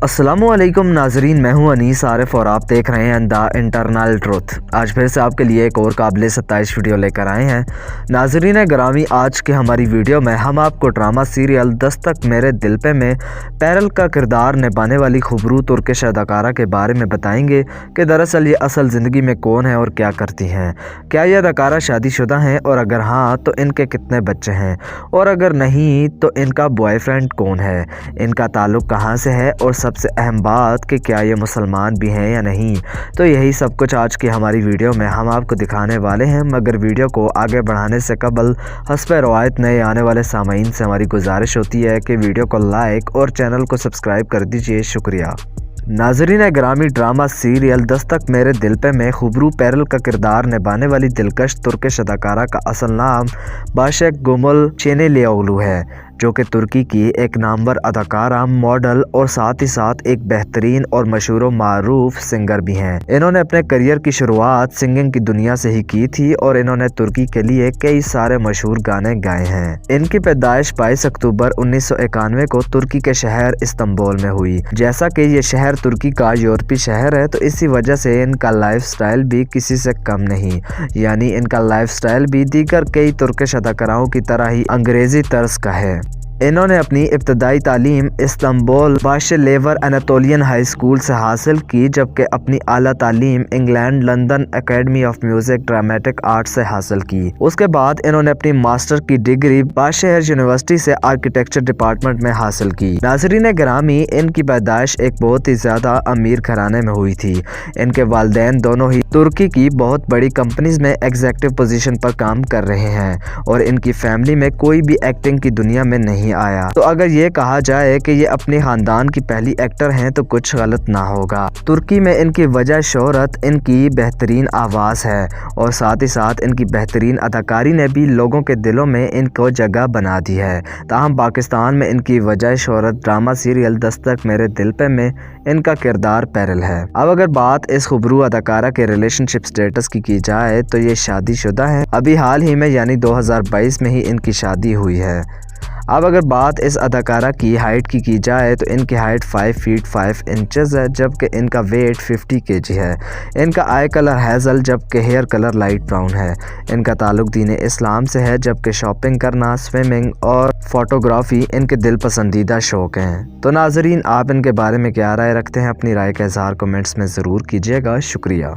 अस्सलामुअलैकुम नाजरीन, मैं हूं अनीस आरिफ और आप देख रहे हैं द इंटरनल ट्रुथ। आज फिर से आपके लिए एक और काबिल 27 वीडियो लेकर आए हैं। नाजरीन ग्रामी, आज के हमारी वीडियो में हम आपको ड्रामा सीरियल दस्तक मेरे दिल पे में पैरल का किरदार निभाने वाली खूबरू तुर्किश अदाकारा के बारे में बताएंगे कि दरअसल ये असल ज़िंदगी में कौन है और क्या करती हैं। क्या ये अदाकारा शादीशुदा हैं, और अगर हाँ तो इनके कितने बच्चे हैं, और अगर नहीं तो इनका बॉयफ्रेंड कौन है, इनका ताल्लुक़ कहाँ से है, और सबसे अहम बात कि क्या ये मुसलमान भी हैं या नहीं। तो यही सब कुछ आज की हमारी वीडियो में हम आपको दिखाने वाले हैं। मगर वीडियो को आगे बढ़ाने से कबल हस्बे रवायत नए आने वाले सामीन से हमारी गुजारिश होती है कि वीडियो को लाइक और चैनल को सब्सक्राइब कर दीजिए। शुक्रिया। नाजरीन ग्रामी, ड्रामा सीरियल दस्तक मेरे दिल पे में खूबरू पैरल का किरदार निभाने वाली दिलकश तुर्किश अदाकारा का असल नाम बाशेक गुमुल चेनेलियोग्लू है, जो कि तुर्की की एक नामवर अदाकारा, मॉडल और साथ ही साथ एक बेहतरीन और मशहूर मारूफ सिंगर भी हैं। इन्होंने अपने करियर की शुरुआत सिंगिंग की दुनिया से ही की थी और इन्होंने तुर्की के लिए कई सारे मशहूर गाने गाए हैं। इनकी पैदाइश 22 अक्टूबर 1991 को तुर्की के शहर इस्तांबुल में हुई। जैसा कि ये शहर तुर्की का यूरोपीय शहर है, तो इसी वजह से इनका लाइफस्टाइल भी किसी से कम नहीं, यानी इनका लाइफस्टाइल भी दीगर कई तुर्किश अदाकाराओं की तरह ही अंग्रेजी तर्ज का है। इन्होंने अपनी इब्तदाई तालीम इस्तांबुल बाशलेवर एनातोलियन हाई स्कूल से हासिल की, जबकि अपनी आला तालीम England London academy of music dramatic art से हासिल की। उसके बाद इन्होंने अपनी मास्टर की डिग्री बाशहर यूनिवर्सिटी से आर्किटेक्चर डिपार्टमेंट में हासिल की। नाजरीन ग्रामी, इनकी पैदाइश एक बहुत ही ज्यादा अमीर घराने में हुई थी। इनके वालिदैन दोनों ही तुर्की की बहुत बड़ी कंपनीज में एग्जीक्यूटिव पोजीशन पर काम कर रहे हैं और इनकी फैमिली में कोई भी एक्टिंग की दुनिया में नहीं आया। तो अगर ये कहा जाए कि ये अपने खानदान की पहली एक्टर हैं तो कुछ गलत ना होगा। तुर्की में इनकी वजह शोहरत इनकी बेहतरीन आवाज़ है और साथ ही साथ इनकी बेहतरीन अदाकारी ने भी लोगों के दिलों में इनको जगह बना दी है। ताहम पाकिस्तान में इनकी वजह शोहरत ड्रामा सीरियल दस्तक मेरे दिल पे में इनका किरदार पैरल है। अब अगर बात इस खूबरू अदाकारा के रिलेशनशिप स्टेटस की जाए तो ये शादीशुदा है। अभी हाल ही में यानी 2022 में ही इनकी शादी हुई है। अब अगर बात इस अदाकारा की हाइट की जाए तो इनकी हाइट 5 फीट 5 इंचज़ है, जबकि इनका वेट 50 kg है। इनका आई कलर हैज़ल, जबकि हेयर कलर लाइट ब्राउन है। इनका ताल्लुक दीन इस्लाम से है, जबकि शॉपिंग करना, स्विमिंग और फोटोग्राफी इनके दिल पसंदीदा शौक़ हैं। तो नाजरीन, आप इनके बारे में क्या राय रखते हैं? अपनी राय का इजहार कमेंट्स में ज़रूर कीजिएगा। शुक्रिया।